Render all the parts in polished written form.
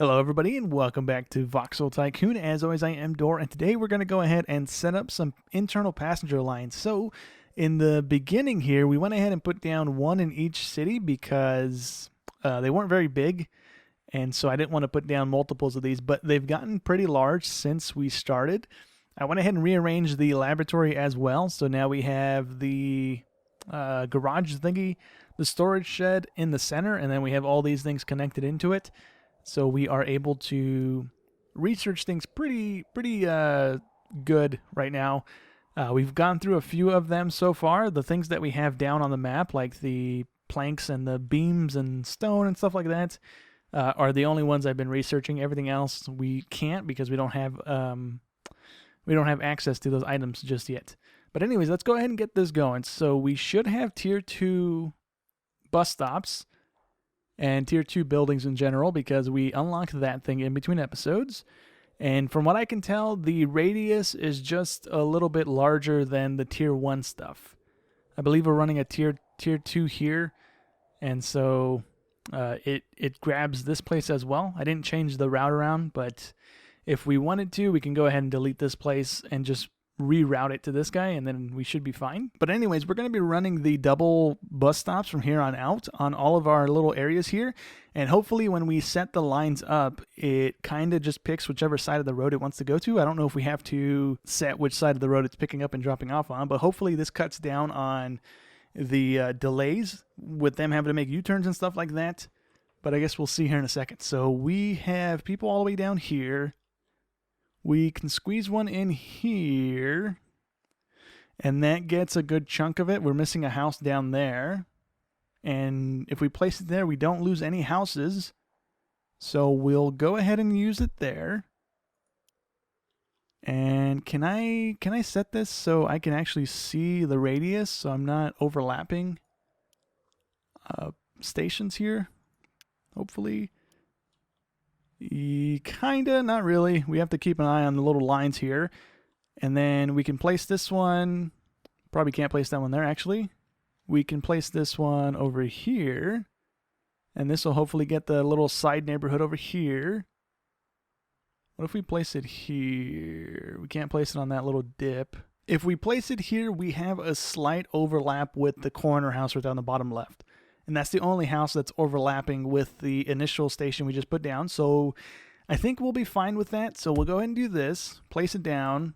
Hello everybody and welcome back to Voxel Tycoon. As always, I am Dor, and today we're going to go ahead and set up some internal passenger lines. So in the beginning here, we went ahead and put down one in each city because they weren't very big, and so I didn't want to put down multiples of these, but they've gotten pretty large since we started. I went ahead and rearranged the laboratory as well, so now we have the garage thingy, the storage shed in the center, and then we have all these things connected into it. So we are able to research things pretty good right now. We've gone through a few of them so far. The things that we have down on the map, like the planks and the beams and stone and stuff like that, are the only ones I've been researching. Everything else we can't because we don't have access to those items just yet. But anyways, let's go ahead and get this going. So we should have tier 2 bus stops and tier 2 buildings in general because we unlocked that thing in between episodes. And from what I can tell, the radius is just a little bit larger than the tier 1 stuff. I believe we're running a tier 2 here, and so it grabs this place as well. I didn't change the route around, but if we wanted to, we can go ahead and delete this place and just reroute it to this guy, and then we should be fine. But anyways, we're going to be running the double bus stops from here on out on all of our little areas here, and hopefully when we set the lines up, it kind of just picks whichever side of the road it wants to go to. I don't know if we have to set which side of the road it's picking up and dropping off on, but hopefully this cuts down on the delays with them having to make U-turns and stuff like that. But I guess we'll see here in a second. So we have people all the way down here. We can squeeze one in here, and that gets a good chunk of it. We're missing a house down there, and if we place it there, we don't lose any houses, so we'll go ahead and use it there. And can I set this so I can actually see the radius so I'm not overlapping stations here? Hopefully. Kinda, not really. We have to keep an eye on the little lines here. And then we can place this one. Probably can't place that one there, actually. We can place this one over here. And this will hopefully get the little side neighborhood over here. What if we place it here? We can't place it on that little dip. If we place it here, we have a slight overlap with the corner house right down the bottom left. And that's the only house that's overlapping with the initial station we just put down. So I think we'll be fine with that. So we'll go ahead and do this. Place it down.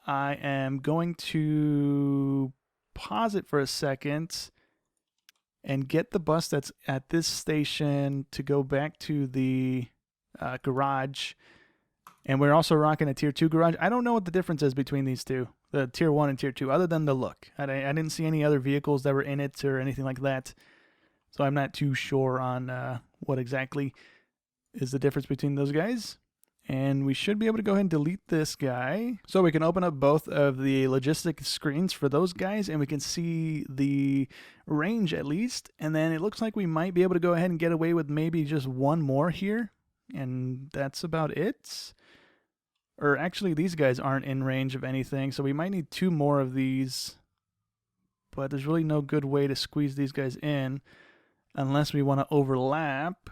I am going to pause it for a second and get the bus that's at this station to go back to the garage. And we're also rocking a tier 2 garage. I don't know what the difference is between these two, the tier 1 and tier 2, other than the look. I didn't see any other vehicles that were in it or anything like that. So I'm not too sure on what exactly is the difference between those guys. And we should be able to go ahead and delete this guy. So we can open up both of the logistic screens for those guys, and we can see the range at least. And then it looks like we might be able to go ahead and get away with maybe just one more here. And that's about it. Or actually, these guys aren't in range of anything, so we might need two more of these. But there's really no good way to squeeze these guys in unless we want to overlap,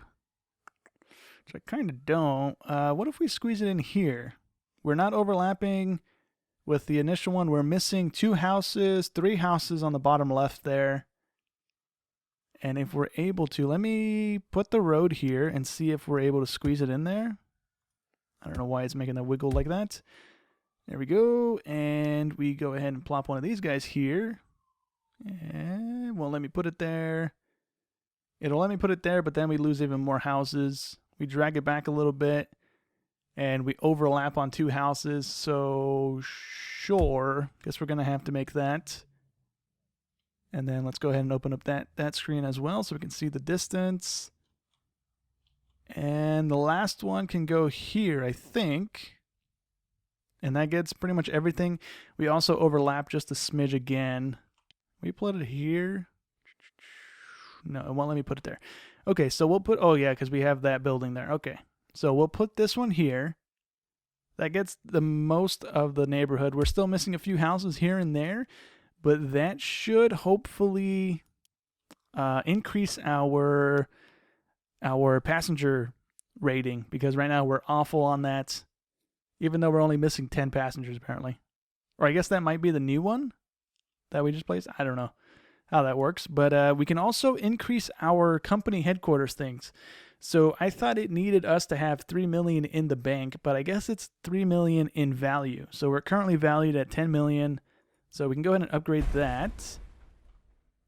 which I kind of don't. What if we squeeze it in here? We're not overlapping with the initial one. We're missing 2 houses, 3 houses on the bottom left there. And if we're able to, let me put the road here and see if we're able to squeeze it in there. I don't know why it's making that wiggle like that. There we go. And we go ahead and plop one of these guys here. And won't let me put it there. It'll let me put it there, but then we lose even more houses. We drag it back a little bit, and we overlap on 2 houses. So, sure. Guess we're going to have to make that. And then let's go ahead and open up that screen as well so we can see the distance. And the last one can go here, I think. And that gets pretty much everything. We also overlap just a smidge again. We put it here. No, it won't let me put it there. Okay, so we'll put, oh yeah, because we have that building there. Okay, so we'll put this one here. That gets the most of the neighborhood. We're still missing a few houses here and there, but that should hopefully increase our passenger rating, because right now we're awful on that, even though we're only missing 10 passengers apparently. Or I guess that might be the new one that we just placed. I don't know how that works, but we can also increase our company headquarters things. So I thought it needed us to have 3 million in the bank, but I guess it's 3 million in value. So we're currently valued at 10 million. So we can go ahead and upgrade that.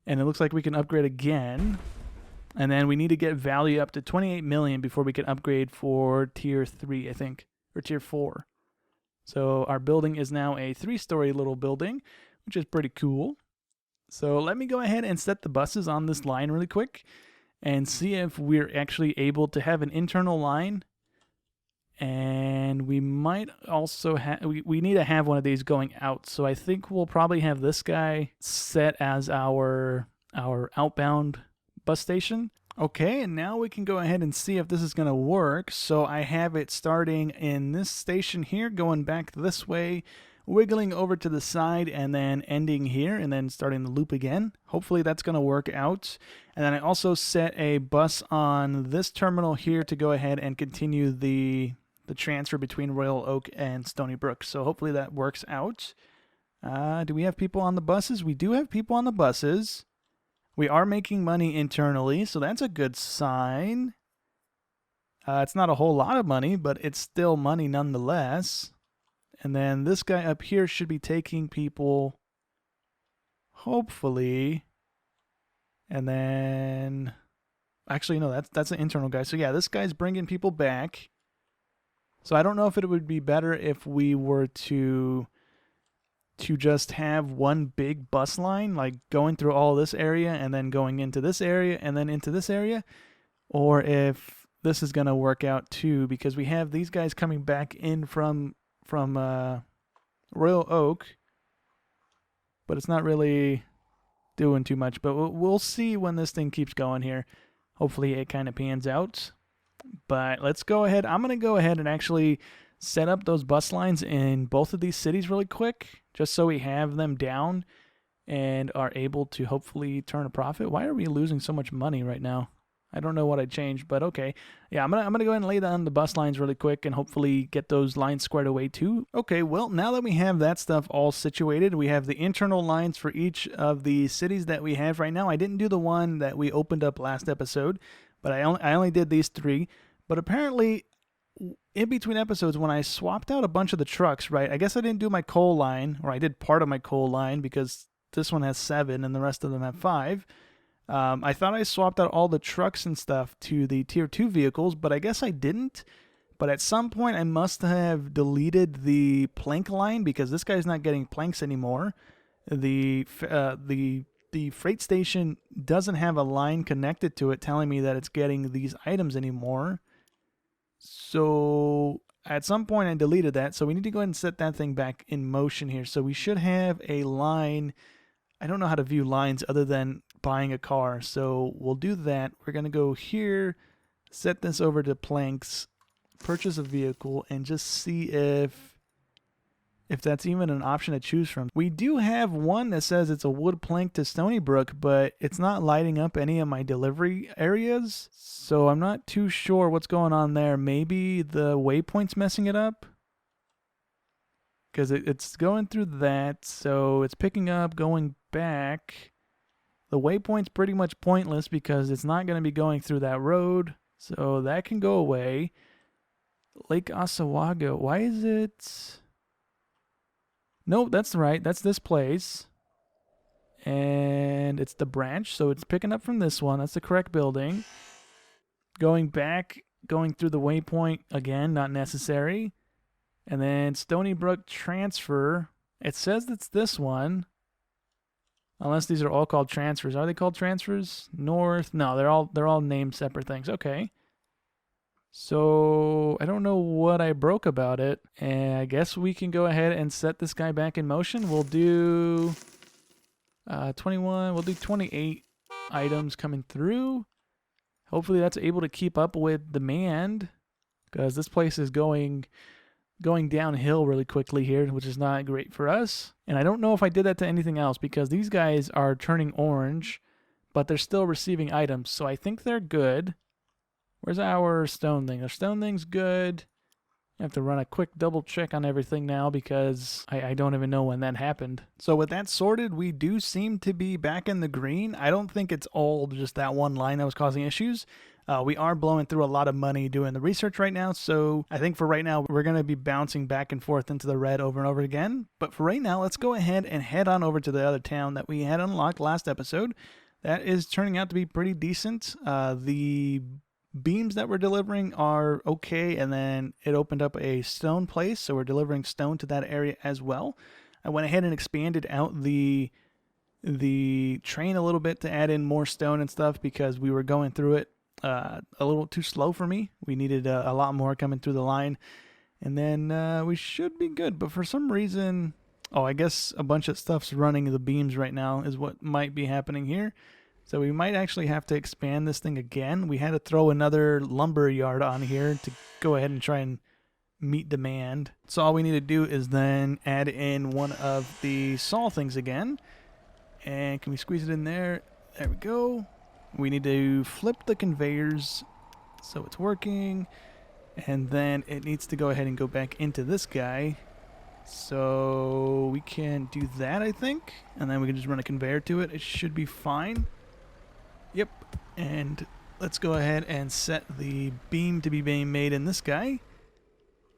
And it looks like we can upgrade again. And then we need to get value up to 28 million before we can upgrade for tier 3, I think, or tier 4. So our building is now a 3-story little building, which is pretty cool. So let me go ahead and set the buses on this line really quick and see if we're actually able to have an internal line. And we might also have, we need to have one of these going out. So I think we'll probably have this guy set as our outbound bus station. Okay, and now we can go ahead and see if this is going to work. So I have it starting in this station here, going back this way, wiggling over to the side, and then ending here, and then starting the loop again. Hopefully that's going to work out. And then I also set a bus on this terminal here to go ahead and continue the transfer between Royal Oak and Stony Brook. So hopefully that works out. Do we have people on the buses? We do have people on the buses. We are making money internally, so that's a good sign. It's not a whole lot of money, but it's still money nonetheless. And then this guy up here should be taking people, hopefully. And then, actually, no, that's an internal guy. So yeah, this guy's bringing people back. So I don't know if it would be better if we were to just have one big bus line, like going through all this area and then going into this area and then into this area, or if this is going to work out too, because we have these guys coming back in from Royal Oak, but it's not really doing too much. But we'll see when this thing keeps going here. Hopefully it kind of pans out. But let's go ahead. I'm going to go ahead and actually set up those bus lines in both of these cities really quick, just so we have them down and are able to hopefully turn a profit. Why are we losing so much money right now? I don't know what I changed, but okay. Yeah, I'm gonna go ahead and lay down the bus lines really quick and hopefully get those lines squared away too. Okay, well, now that we have that stuff all situated, we have the internal lines for each of the cities that we have right now. I didn't do the one that we opened up last episode, but I only did these 3. But apparently, in between episodes, when I swapped out a bunch of the trucks, right, I guess I didn't do my coal line, or I did part of my coal line because this one has 7 and the rest of them have 5. I thought I swapped out all the trucks and stuff to the tier 2 vehicles, but I guess I didn't. But at some point, I must have deleted the plank line because this guy's not getting planks anymore. The freight station doesn't have a line connected to it telling me that it's getting these items anymore. So at some point I deleted that. So we need to go ahead and set that thing back in motion here. So we should have a line. I don't know how to view lines other than buying a car. So we'll do that. We're going to go here, set this over to planks, purchase a vehicle, and just see if that's even an option to choose from. We do have one that says it's a wood plank to Stony Brook, but it's not lighting up any of my delivery areas. So I'm not too sure what's going on there. Maybe the waypoint's messing it up, because it's going through that. So it's picking up, going back. The waypoint's pretty much pointless because it's not going to be going through that road. So that can go away. Lake Osawaga. Why is it... Nope, that's right. That's this place. And it's the branch, so it's picking up from this one. That's the correct building. Going back, going through the waypoint again, not necessary. And then Stony Brook transfer. It says it's this one. Unless these are all called transfers. Are they called transfers? North? No, they're all named separate things. Okay. So I don't know what I broke about it, and I guess we can go ahead and set this guy back in motion. We'll do 21, we'll do 28 items coming through. Hopefully that's able to keep up with demand, because this place is going downhill really quickly here, which is not great for us. And I don't know if I did that to anything else, because these guys are turning orange, but they're still receiving items, so I think they're good. Where's our stone thing? Our stone thing's good. I have to run a quick double check on everything now because I don't even know when that happened. So with that sorted, we do seem to be back in the green. I don't think it's all just that one line that was causing issues. We are blowing through a lot of money doing the research right now, so I think for right now we're going to be bouncing back and forth into the red over and over again. But for right now, let's go ahead and head on over to the other town that we had unlocked last episode. That is turning out to be pretty decent. The beams that we're delivering are okay, and then it opened up a stone place, so we're delivering stone to that area as well. I went ahead and expanded out the train a little bit to add in more stone and stuff because we were going through it a little too slow for me. We needed a lot more coming through the line, and then we should be good. But for some reason, I guess a bunch of stuff's running the beams right now is what might be happening here. So we might actually have to expand this thing again. We had to throw another lumber yard on here to go ahead and try and meet demand. So all we need to do is then add in one of the saw things again. And can we squeeze it in there? There we go. We need to flip the conveyors so it's working. And then it needs to go ahead and go back into this guy. So we can do that, I think. And then we can just run a conveyor to it. It should be fine. Yep. And let's go ahead and set the beam to be being made in this guy.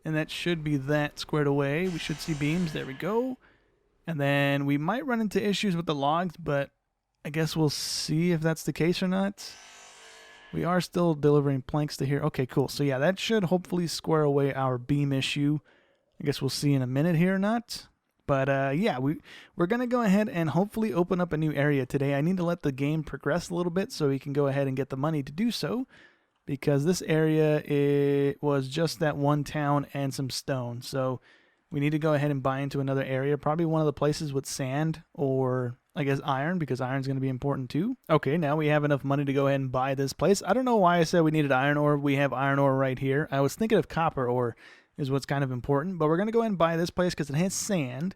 And that should be that squared away. We should see beams. There we go. And then we might run into issues with the logs, but I guess we'll see if that's the case or not. We are still delivering planks to here. Okay, cool. So yeah, that should hopefully square away our beam issue. I guess we'll see in a minute here or not. But yeah, we're going to go ahead and hopefully open up a new area today. I need to let the game progress a little bit so we can go ahead and get the money to do so. Because this area, it was just that one town and some stone. So we need to go ahead and buy into another area. Probably one of the places with sand or, I guess, iron, because iron's going to be important too. Okay, now we have enough money to go ahead and buy this place. I don't know why I said we needed iron ore. We have iron ore right here. I was thinking of copper ore is what's kind of important. But we're going to go ahead and buy this place because it has sand.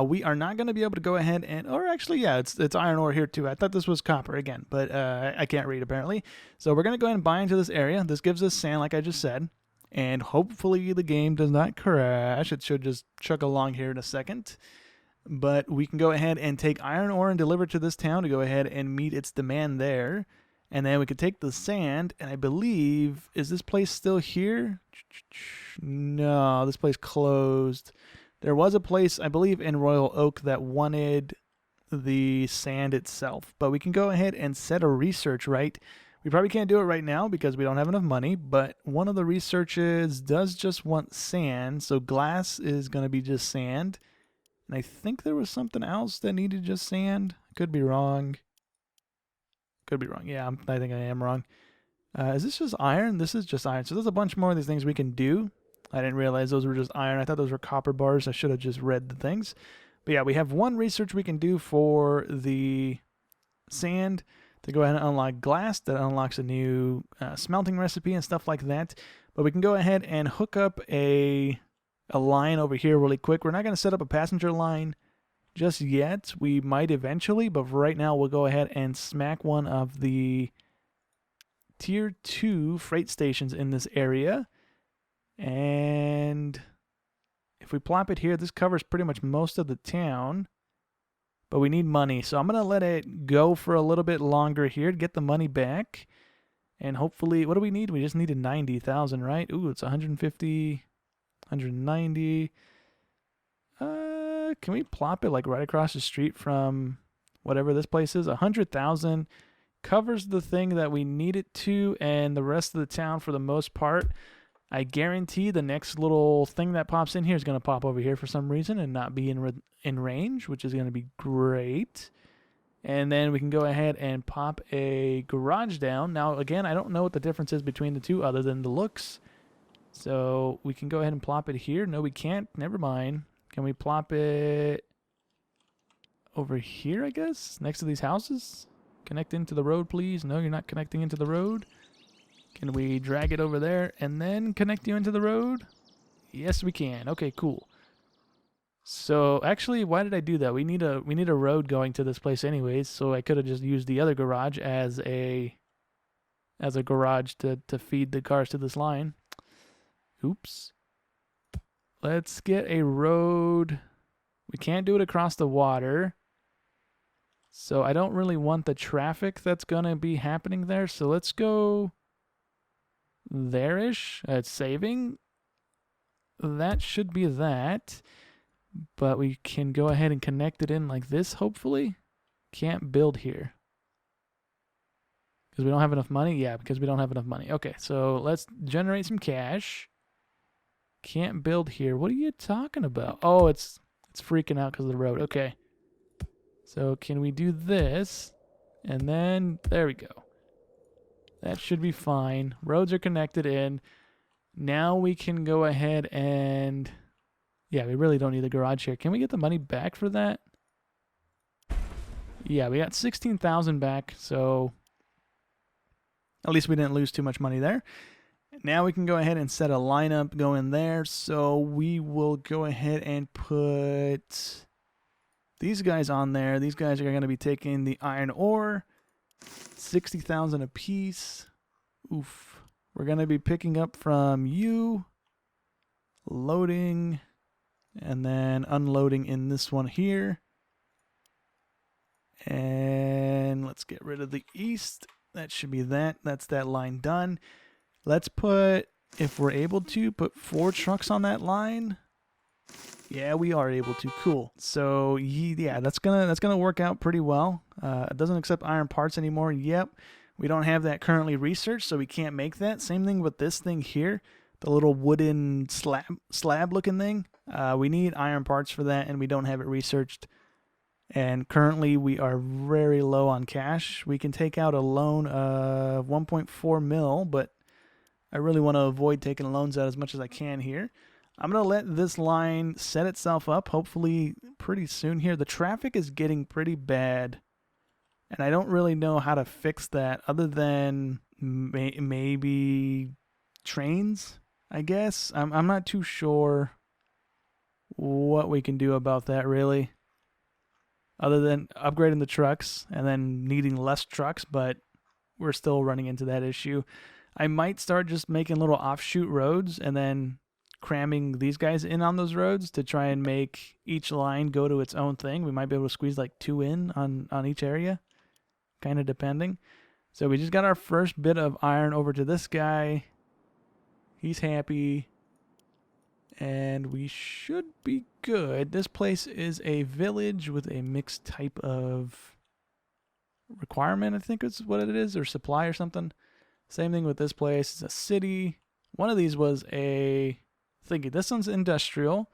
We are not going to be able to go ahead and, or actually, yeah, it's iron ore here too. I thought this was copper again, but I can't read apparently. So we're going to go ahead and buy into this area. This gives us sand, like I just said. And hopefully the game does not crash. It should just chug along here in a second. But we can go ahead and take iron ore and deliver it to this town to go ahead and meet its demand there. And then we could take the sand, and I believe, is this place still here? No, this place closed. There was a place, I believe, in Royal Oak that wanted the sand itself. But we can go ahead and set a research, right? We probably can't do it right now because we don't have enough money, but one of the researches does just want sand, so glass is going to be just sand. And I think there was something else that needed just sand. Could be wrong. Could be wrong. Yeah, I think I am wrong. Is this just iron? This is just iron. So there's a bunch more of these things we can do. I didn't realize those were just iron. I thought those were copper bars. I should have just read the things. But yeah, we have one research we can do for the sand to go ahead and unlock glass. That unlocks a new smelting recipe and stuff like that. But we can go ahead and hook up a line over here really quick. We're not going to set up a passenger line just yet. We might eventually, but for right now we'll go ahead and smack one of the tier 2 freight stations in this area. And if we plop it here, this covers pretty much most of the town. But we need money, so I'm going to let it go for a little bit longer here to get the money back. And hopefully, what do we need? We just needed 90,000, right? Ooh, it's 150, 190. Can we plop it like right across the street from whatever this place is? 100,000 covers the thing that we need it to, and the rest of the town for the most part. I guarantee the next little thing that pops in here is going to pop over here for some reason and not be in range, which is going to be great. And then we can go ahead and pop a garage down. Now, again, I don't know what the difference is between the two other than the looks. So we can go ahead and plop it here. No, we can't. Never mind. Can we plop it over here, I guess, next to these houses? Connect into the road, please. No, you're not connecting into the road. Can we drag it over there and then connect you into the road? Yes, we can. Okay, cool. So actually, why did I do that? We need a road going to this place anyways, so I could have just used the other garage as a as a garage to feed the cars to this line. Oops. Let's get a road. We can't do it across the water. So I don't really want the traffic that's going to be happening there. So let's go there-ish. It's saving. That should be that. But we can go ahead and connect it in like this, hopefully. Can't build here. Because we don't have enough money? Yeah, because we don't have enough money. Okay, so let's generate some cash. Can't build here. What are you talking about? Oh, it's freaking out because of the road. Okay. So can we do this? And then, there we go. That should be fine. Roads are connected in. Now we can go ahead and... Yeah, we really don't need the garage here. Can we get the money back for that? Yeah, we got 16,000 back, so... At least we didn't lose too much money there. Now we can go ahead and set a lineup going there. So we will go ahead and put... these guys on there. These guys are going to be taking the iron ore. 60,000 a piece. Oof. We're going to be picking up from you. Loading. And then unloading in this one here. And let's get rid of the east. That should be that. That's that line done. Let's put, if we're able to, put 4 trucks on that line. Yeah, we are able to. Cool. So yeah, that's gonna work out pretty well. It doesn't accept iron parts anymore. Yep, we don't have that currently researched, so we can't make that. Same thing with this thing here, the little wooden slab looking thing. We need iron parts for that, and we don't have it researched. And currently, we are very low on cash. We can take out a loan of 1.4 mil, but I really want to avoid taking loans out as much as I can here. I'm going to let this line set itself up, hopefully pretty soon here. The traffic is getting pretty bad, and I don't really know how to fix that other than maybe trains, I guess. I'm not too sure what we can do about that, really, other than upgrading the trucks and then needing less trucks, but we're still running into that issue. I might start just making little offshoot roads and then cramming these guys in on those roads to try and make each line go to its own thing. We might be able to squeeze like 2 in on each area, kind of depending. So we just got our first bit of iron over to this guy. He's happy. And we should be good. This place is a village with a mixed type of requirement, I think is what it is, or supply or something. Same thing with this place. It's a city. One of these was a... thinking this one's industrial,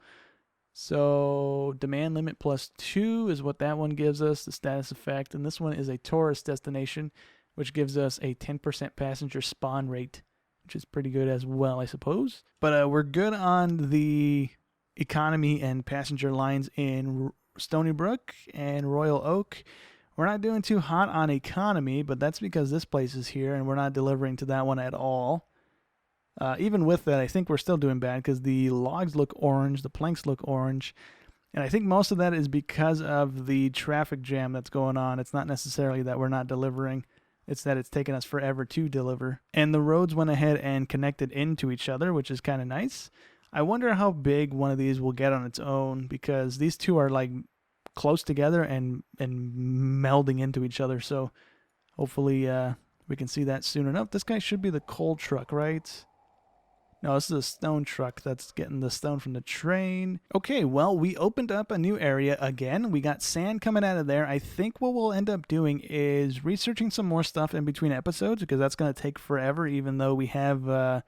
so demand limit +2 is what that one gives us, the status effect, and this one is a tourist destination, which gives us a 10% passenger spawn rate, which is pretty good as well, I suppose. But we're good on the economy and passenger lines in Stony Brook and Royal Oak. We're not doing too hot on economy, but that's because this place is here and we're not delivering to that one at all. Even with that, I think we're still doing bad because the logs look orange, the planks look orange, and I think most of that is because of the traffic jam that's going on. It's not necessarily that we're not delivering, it's that it's taken us forever to deliver. And the roads went ahead and connected into each other, which is kind of nice. I wonder how big one of these will get on its own, because these two are like close together and melding into each other, so hopefully we can see that soon enough. This guy should be the coal truck, right? No, this is a stone truck that's getting the stone from the train. Okay, well, we opened up a new area again. We got sand coming out of there. I think what we'll end up doing is researching some more stuff in between episodes, because that's going to take forever, even though we have the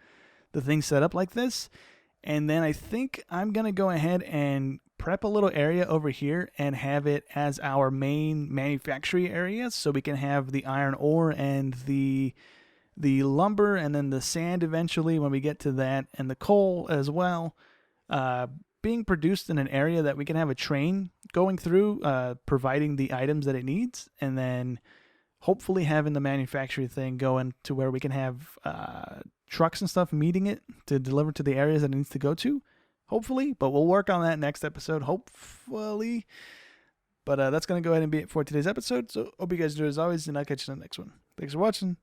thing set up like this. And then I think I'm going to go ahead and prep a little area over here and have it as our main manufacturing area, so we can have the iron ore and the lumber and then the sand eventually when we get to that, and the coal as well, being produced in an area that we can have a train going through, providing the items that it needs, and then hopefully having the manufacturing thing going to where we can have trucks and stuff meeting it to deliver to the areas that it needs to go to, hopefully. But we'll work on that next episode, hopefully. But that's going to go ahead and be it for today's episode. So hope you guys enjoyed as always, and I'll catch you in the next one. Thanks for watching.